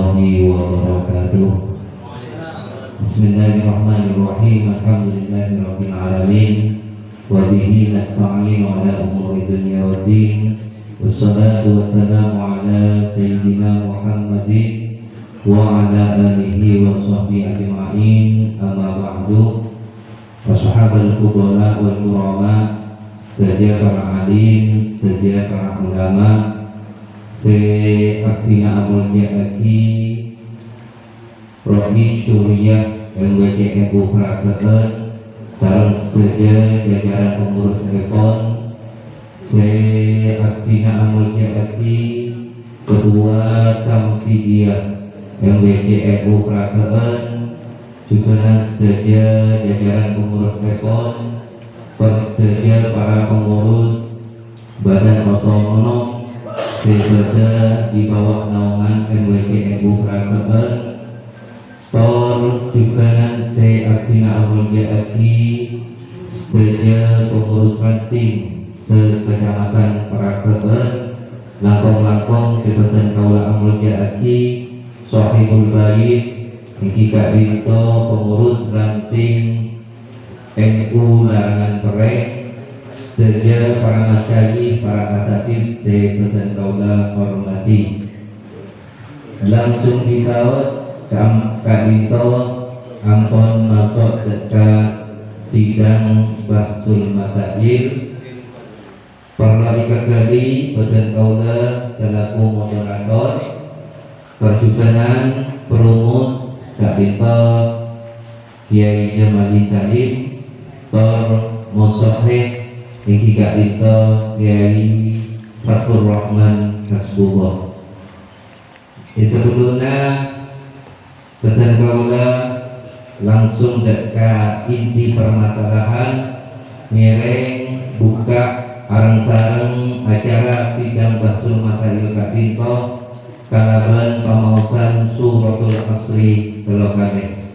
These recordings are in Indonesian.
warahmatullahi wabarakatuh. Bismillahirrahmanirrahim. Alhamdulillahirabbil alamin. Wa bihi nasta'inu ala umuri dunya waddin. Wassalatu wassalamu ala sayyidina Muhammadin wa ala alihi wa sahbihi ajma'in. Amma ba'du. Ashabul fudala wal kurama, sedia para alim, sedia para ulama, seabdina amulnya lagi Rohi Syuriah MWTF Prakeun sareng sedia jajaran pengurus Epon, seabdina amulnya lagi kedua Tamfidiyah MWTF Prakeun juga sedia jajaran pengurus Epon, persedia para pengurus Badan Otonom sebagai di bawah naungan MWTF Prakeun, tor juga seabdina amulnya lagi sedia pengurus ranting sekecamatan Prakeun, langkong-langkong sebagai kaula amulnya lagi Sohibul Bait Nikika Binto pengurus ranting NU Larangan Perek, sedia para masyayikh, para asatidz sebagai kaula hormati. Langsung disaos Kak Binto ampun masuk dekat sidang bahsul masail. Perlu ikakali badan kaula selaku moderator perjuganan perumus Kak Binto Kiai Jamali Salim, Tor Musoheh Niki Kak Binto Kiai Fathur Rahman Hasbullah. Sebelumnya badan kaula langsung dekat inti permasalahan, ngereng buka areng-sareng acara sidang bahsul masail Kak Binto kalaban pamausan suratul asri kelokane.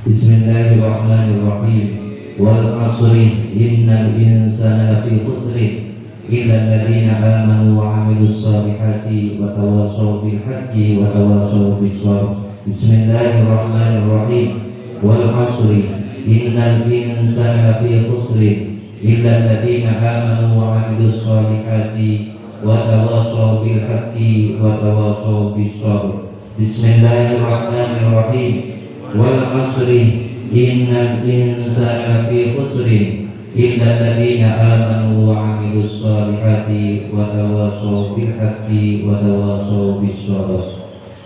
Bismillahirrahmanirrahim. Wal asri innal insana lafi khusri illa alladziina aamanu wa 'amilus shalihati wa tawassaw bil haqqi wa tawassaw bis sabr. Bismillahirrahmanirrahim. Wal asri innal insana lafi khusri illa alladziina aamanu wa 'amilus shalihati wa tawassaw bil haqqi wa tawassaw bis sabr. Bismillahirrahmanirrahim. Wal 'asri innal insana lafi khusrin illa alladziina aamanu wa 'amilus shalihati wa tawassaw bil haqqi wa tawassaw bis sabr.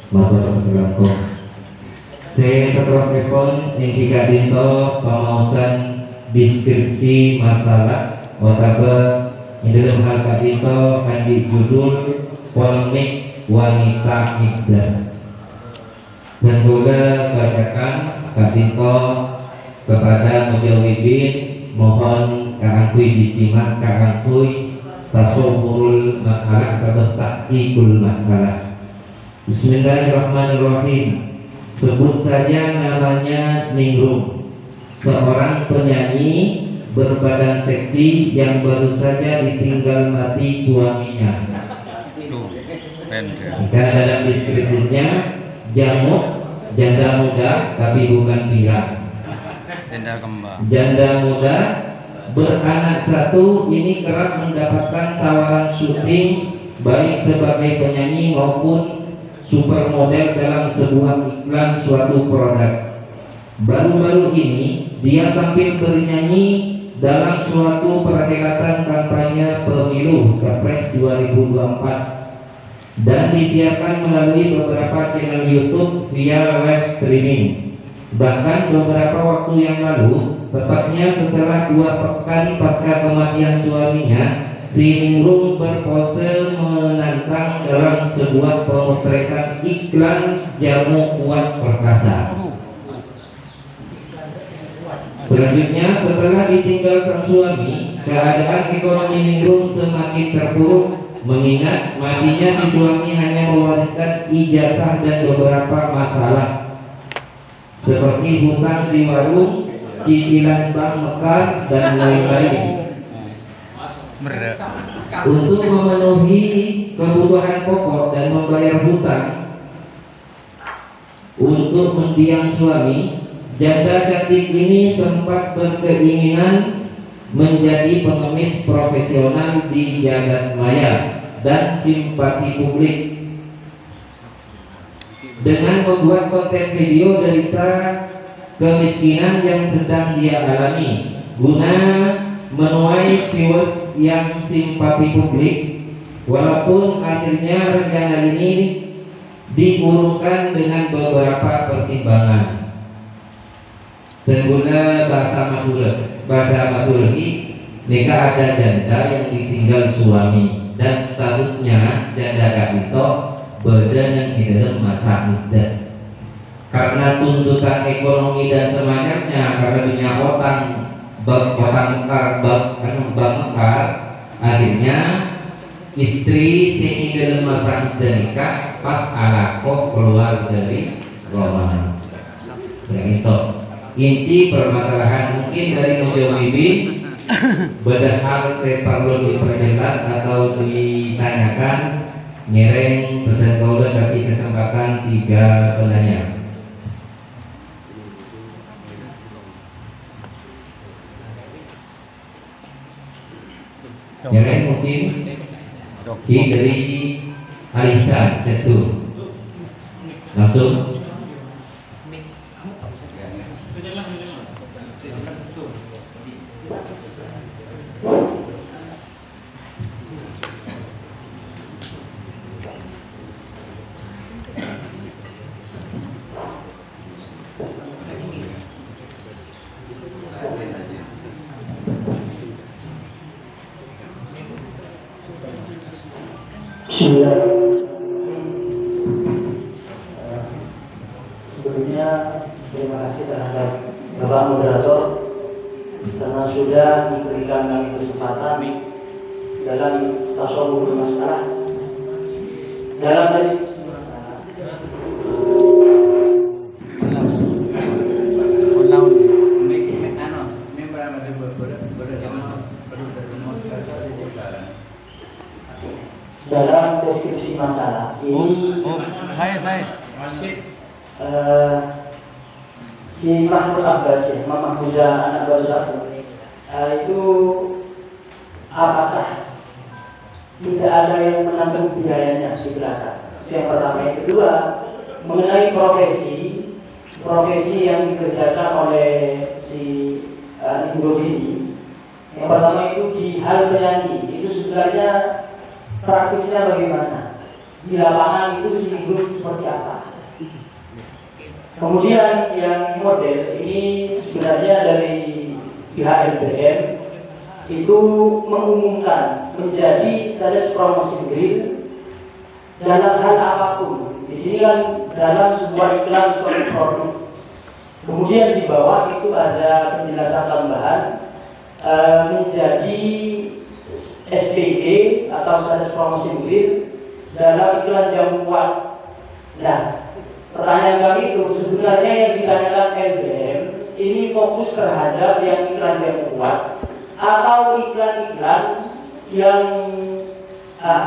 Matur sakelangkung. Setelah sepon ing Kak Binto pamausan deskripsi masalah otaba di dalam hal Kak Binto akan dijudul polemik wanita iddah. Dan juga bacakan Kak Binto kepada mujawibin, mohon Kak Angkuy disimak Kak Angkuy tasawwurul masalah atau tahqiqul masalah. Bismillahirrahmanirrahim. Sebut saja namanya Ningrum, seorang penyanyi berbadan seksi yang baru saja ditinggal mati suaminya. Karena dalam deskripsinya jamuk, janda muda tapi bukan pirang. Janda muda beranak satu ini kerap mendapatkan tawaran syuting baik sebagai penyanyi maupun supermodel dalam sebuah iklan suatu produk. Baru-baru ini dia tampil bernyanyi dalam suatu perhelatan kampanye pemilu Kepres 2024 dan disiarkan melalui beberapa channel YouTube via live streaming. Bahkan beberapa waktu yang lalu, tepatnya setelah 2 pekan pasca kematian suaminya, si Ningrum berpose menantang dalam sebuah pemotretan iklan jamu kuat perkasa. Selanjutnya, setelah ditinggal sang suami, keadaan ekonomi Ningrum semakin terpuruk mengingat matinya si suami hanya mewariskan ijazah dan beberapa masalah seperti hutang di warung, cicilan bank mekar dan lain-lain. Untuk memenuhi kebutuhan pokok dan membayar hutang, Untuk mendiang suami, janda cantik ini sempat berkeinginan menjadi pengemis profesional di jagat maya dan simpati publik dengan membuat konten video derita kemiskinan yang sedang dia alami guna menuai viewers yang simpati publik. Walaupun akhirnya rencana ini diurungkan dengan beberapa pertimbangan. Pengguna bahasa Madura ini, nikah ada janda yang ditinggal suami dan statusnya janda kadito berdan di dalam masa iddah. Karena tuntutan ekonomi dan semacamnya, karena dunia otang mekar, akhirnya istri sehingga dalam masa iddah nikah pas alaqoh keluar dari Roma. Itu inti permasalahan. Mungkin dari Nujul Bibi beda hal saya perlu diperjelas atau ditanyakan. Nyereng betul kasih kesempatan 3 penanya. Nyereng mungkin dari Alisa itu langsung. Sebelumnya terima kasih terhadap Bapak Moderator karena sudah diberikan kami kesempatan dalam tasawwur masalah dalam dalam deskripsi masalah ini saya si Mahmud Abbas ya, Mama Muda anak baru satu itu apakah tidak ada yang menanggung biayanya si belakang? Yang pertama. Yang kedua, mengenai profesi yang dikerjakan oleh si Ibu ini. Yang pertama itu di hal penyanyi itu sebenarnya praktisnya bagaimana? Di lapangan itu si grup seperti apa? Kemudian yang model ini sebenarnya dari pihak LBM itu mengumumkan menjadi status promosi grill dalam hal apapun. Di sini kan dalam sebuah iklan suatu produk. Kemudian di bawah itu ada penjelasan tambahan menjadi SPG atau status promosi grill dalam iklan jamu kuat. Nah, pertanyaan kami itu sebenarnya yang ditanyakan LBM ini fokus terhadap yang iklan jamu kuat atau iklan-iklan yang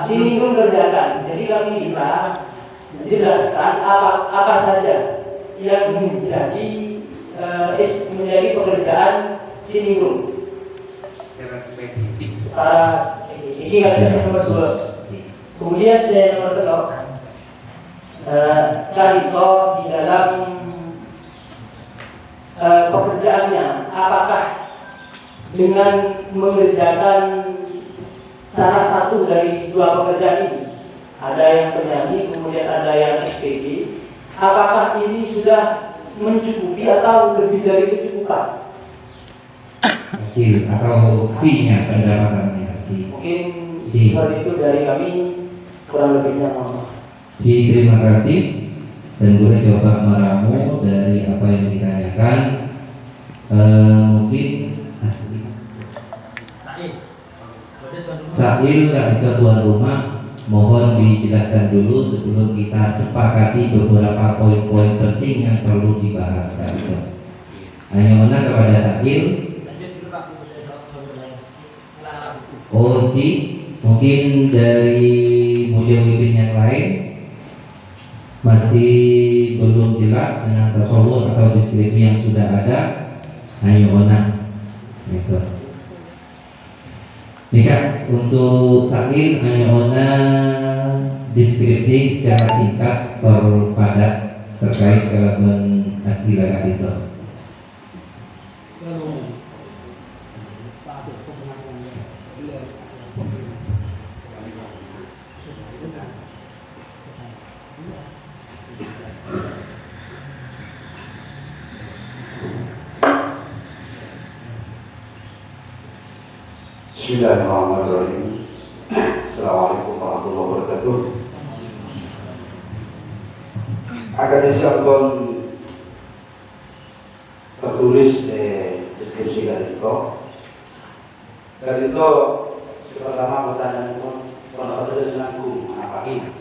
Siningrum kerjakan. Jadi kami minta menjelaskan apa saja yang menjadi pekerjaan Siningrum. Ini katanya nomor 2. Kemudian saya nomor 3. Karito di dalam pekerjaannya, apakah dengan mengerjakan salah satu dari 2 pekerjaan ini, ada yang penyanyi, kemudian ada yang SPG, apakah ini sudah mencukupi atau lebih dari kecukupan? Hasil atau fee-nya, pendapatannya. Mungkin seperti itu dari kami, kurang lebihnya mohon. Terima kasih dan boleh coba meramu dari apa yang ditanyakan. Mungkin Sa'il itu tuan rumah, mohon dijelaskan dulu sebelum kita sepakati beberapa poin-poin penting yang perlu dibahas. Hanya menang kepada Sa'il. Mungkin dari mujahidin yang lain. masih belum jelas dengan tasawur atau deskripsi yang sudah ada, ayo ona itu. Nika untuk sakit ayo ona deskripsi secara singkat terpadat terkait elemen asli laga itu. Bismillahirrahmanirrahim. Assalamualaikum warahmatullahi wabarakatuh. Akan disiapkan tertulis deskripsi Garito. Garito pertama pertanyaan pun kalau ada senangku apa ini?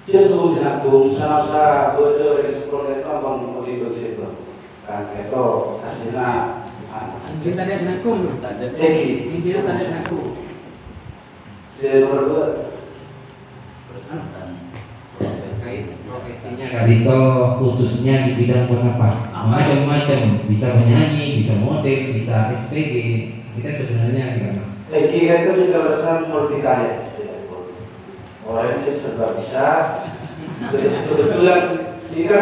Dia selalu senangku, sana dua ekspor itu abang mau itu kan itu hasilnya. Kita ada senangkum, ini dia ada senangkum. Nomor 2. Profesinya Garito khususnya di bidang apa? Macam-macam, bisa menyanyi, bisa model, bisa SPG. Kita sebenarnya siapa? Kita itu juga pesan multikaya. Orang ini serba bisa. Kebetulan jika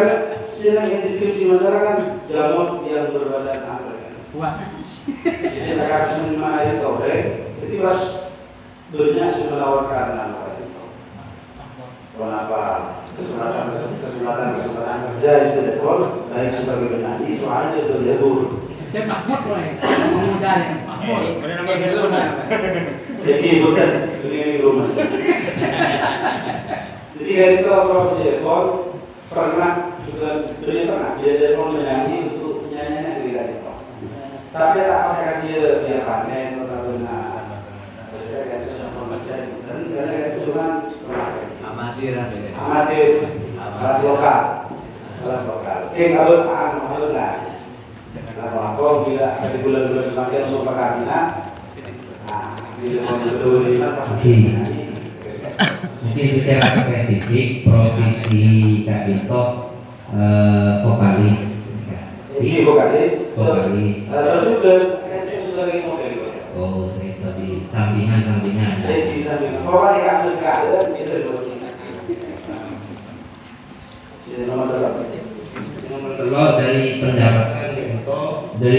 sedang diskusi masyarakat jamun yang berbadan angker. Wah. Jadi mereka semua itu jadi pas dunia sudah menawarkan apa itu. Kenapa kesempatan kerja itu betul, baik sebagai penyanyi soalnya itu jauh. Saya Mahmud ngomong dari Mahmud. Jadi bukan ini rumah. Jadi dari itu profesi ekor pernah juga dunia pernah dia menyanyi untuk penyanyinya dari itu. Tapi tak saya dia panen atau benar. Saya kan sudah membaca dan karena itu cuma amatir, kelas lokal. Oke, kalau kalau lah. Kalau aku bila di bulan-bulan semakin untuk perkahwinan, bila betul ini pasti. Mungkin secara spesifik profesi Garito vokalis. Ini vokalis. Lalu juga sudah lagi model. Oh, saya tadi sampingan. Jadi sampingan. Vokalis yang ada bisa Kalau dari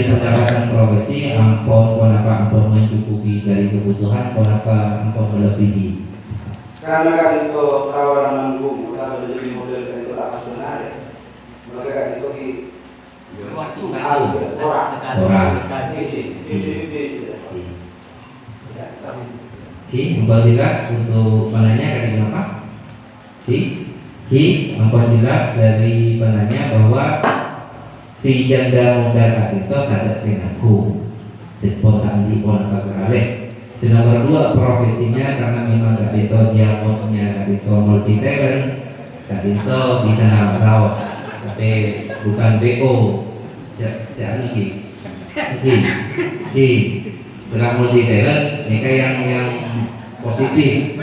pendapatan profesi ampun mencukupi dari kebutuhan, ampun melebihi. Karena kan itu tawaran manggung, kalau jadi model itu tak sebenarnya, maka kan itu di Ampun jelas untuk penanya dari apa? Ampun jelas dari penanya bahwa si janda muda itu tidak sengaku, spontan di pon apa sekali. Nomor 2 profesinya karena memang Garito jamonnya Garito multi talent, Garito bisa nama saus, tapi bukan BO. Jangan ini dengan multi talent mereka yang positif.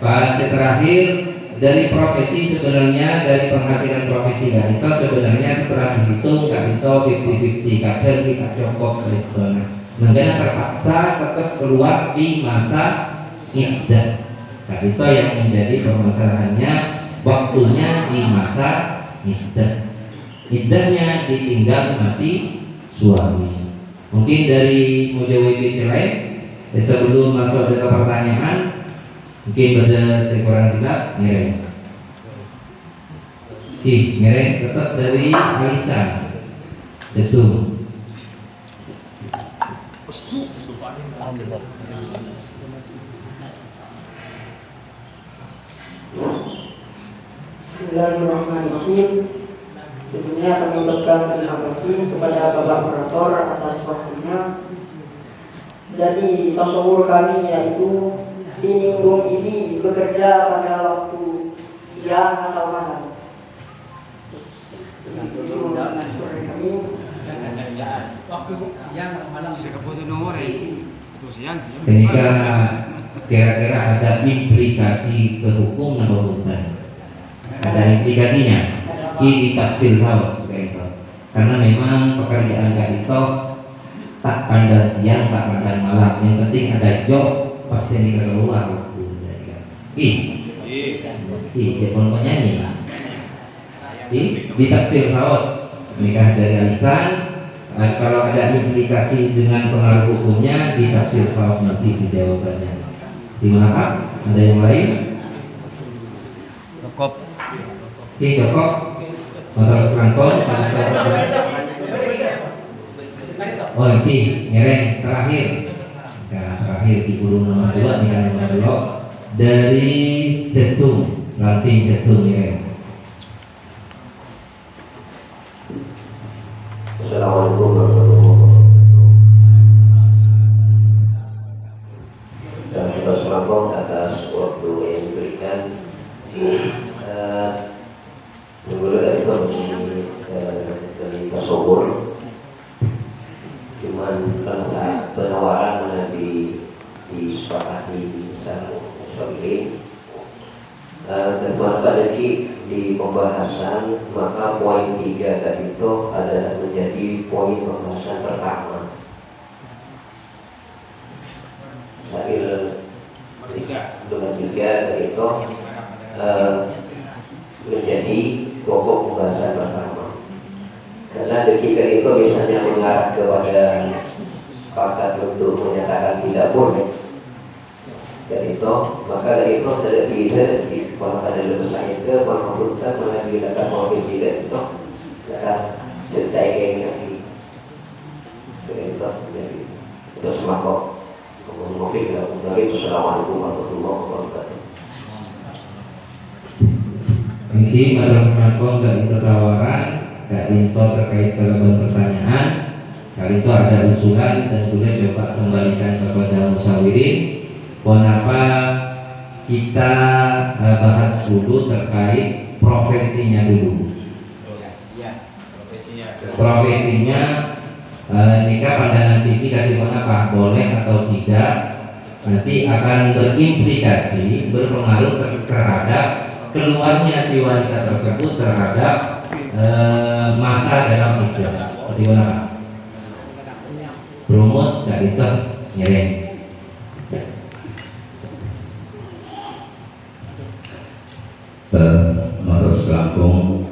Pas terakhir dari profesi sebenarnya dari penghasilan profesi Garito sebenarnya setelah dihitung Garito 50-50 kader kita cukup Kristen. Makanya terpaksa tetap keluar di masa iddah. Garito yang menjadi permasalahannya waktunya di masa iddah. Iddahnya ditinggal mati suami. Mungkin dari Mujawib lain sebelum masuk ke pertanyaan mungkin pada sekurang jelas ngereng. Ngereng tetap dari Alisan. Betul. Bismillahirrahmanirrahim. Tentunya kami ucapkan terima kasih kepada Bapak Operator atas waktunya. Jadi tasawur kami yaitu Sininggung ini bekerja pada waktu siang atau malam. Waktu siang malam. Ketika kira-kira ada implikasi ke hukum atau bukan? Ada implikasinya. Ini tafsir saus kayak itu. Karena memang pekerjaan kayak itu tak pandang siang, tak pandang malam. Yang penting ada job pasti ini keluar. Telepon penyanyi. Di tafsir saus nikah dari alisan. Kalau ada implikasi dengan pengaruh hukumnya di tafsir saus nanti di jawabannya. Di mana Pak? Ada yang lain? Cukup. Cukup. Motor sekangkon. Oh ini ngereng terakhir. Nah, terakhir di guru nomor 2 nikah nomor 2 dari Jetung, Ranting Jetung ngereng. Assalamualaikum warahmatullahi wabarakatuh. Dan kita selamat atas waktu yang diberikan. Dulu dari kami dari tasawur, cuman pada penawaran mana disepakati sama ini. Dan pada di pembahasan, maka poin 3 tadi itu adalah menjadi poin pembahasan pertama. Sambil dengan 3 tadi itu menjadi pokok pembahasan pertama. Karena ketika itu biasanya mengarah kepada sepakat untuk menyatakan tidak boleh. Dari itu, maka dari itu ada tidak di kalau ada letusan itu, kalau memutuskan mana dilakukan mobil tidak itu, akan selesai kayaknya. Dari itu, jadi itu semakin mobil dari itu. Assalamualaikum warahmatullahi wabarakatuh. Ini madrasah smartphone dan tawaran, gak info terkait kelebihan pertanyaan. Kali itu ada usulan dan sudah coba kembalikan kepada musyawirin. Kenapa kita bahas dulu terkait profesinya dulu. Profesinya nikah pandangan fikih dari mana Pak boleh atau tidak nanti akan berimplikasi berpengaruh terhadap keluarnya si wanita tersebut terhadap masa dalam iddah. Seperti mana Pak? Rumus dari itu nyereng. Menurut selangkung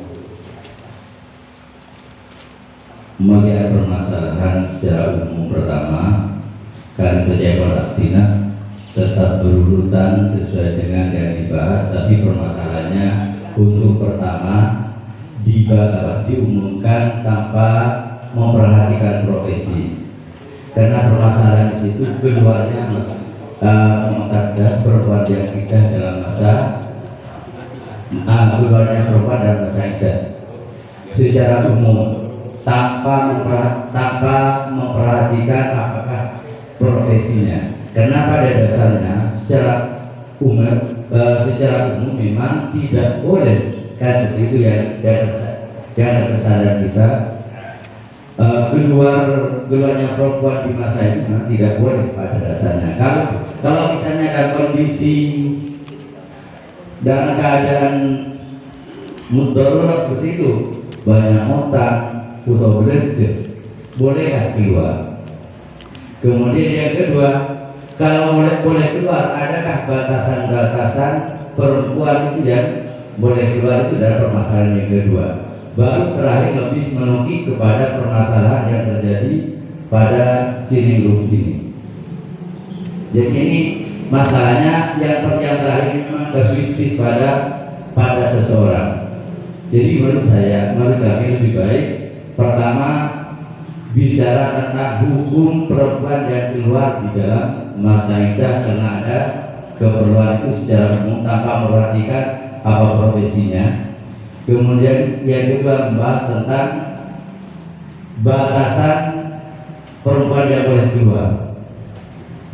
melihat permasalahan secara umum pertama kan kejadian aktina tetap berurutan sesuai dengan yang dibahas, tapi permasalahannya untuk pertama diumumkan tanpa memperhatikan profesi, karena permasalahan di situ keluarnya mengatakan perempuan yang tidak dalam masa keluarnya perempuan dalam masa iddah secara umum tanpa memperhatikan apakah profesinya, karena pada dasarnya secara umum memang tidak boleh kan seperti itu yang kesadaran kita keluarnya perempuan di masa itu memang tidak boleh pada dasarnya. Kalau misalnya ada kondisi dalam keadaan darurat seperti itu, banyak otak atau bekerja, bolehlah keluar. Kemudian yang kedua, kalau boleh keluar, adakah batasan-batasan perempuan itu yang boleh keluar? Itu adalah permasalahan yang kedua. Baru terakhir lebih menukik kepada permasalahan yang terjadi pada sini grup ini. Jadi ini masalahnya yang terakhir memang kasuistis pada seseorang. Jadi menurut kami lebih baik pertama bicara tentang hukum perempuan yang keluar di dalam masa iddah karena ada keperluan itu secara umum tanpa memperhatikan apa profesinya. Kemudian yang kedua membahas tentang batasan perempuan yang boleh keluar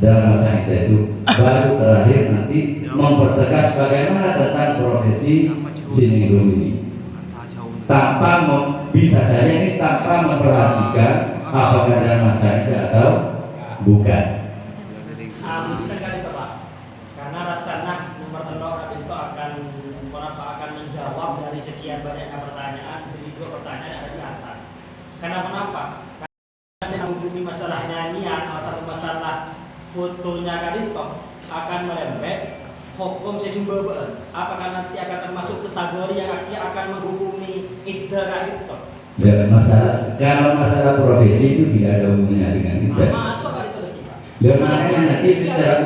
dalam masa iddah itu. Baru terakhir nanti mempertegas bagaimana tentang profesi siningrum ini. Bisa saja ini tanpa memperhatikan apakah dalam masa iddah atau bukan. menjawab dari sekian banyaknya pertanyaan, dari 2 pertanyaan yang ada di atas. Karena kenapa? Karena menghubungi masalah nyanyian atau masalah fotonya kadito akan merembet hukum sejumlah. Apakah nanti akan termasuk kategori yang akan menghubungi iddah kadito? Dan masalah, kalau masalah profesi itu tidak ada hubungannya dengan kita. Masuk kadito lagi, Pak. Dan makanya nanti secara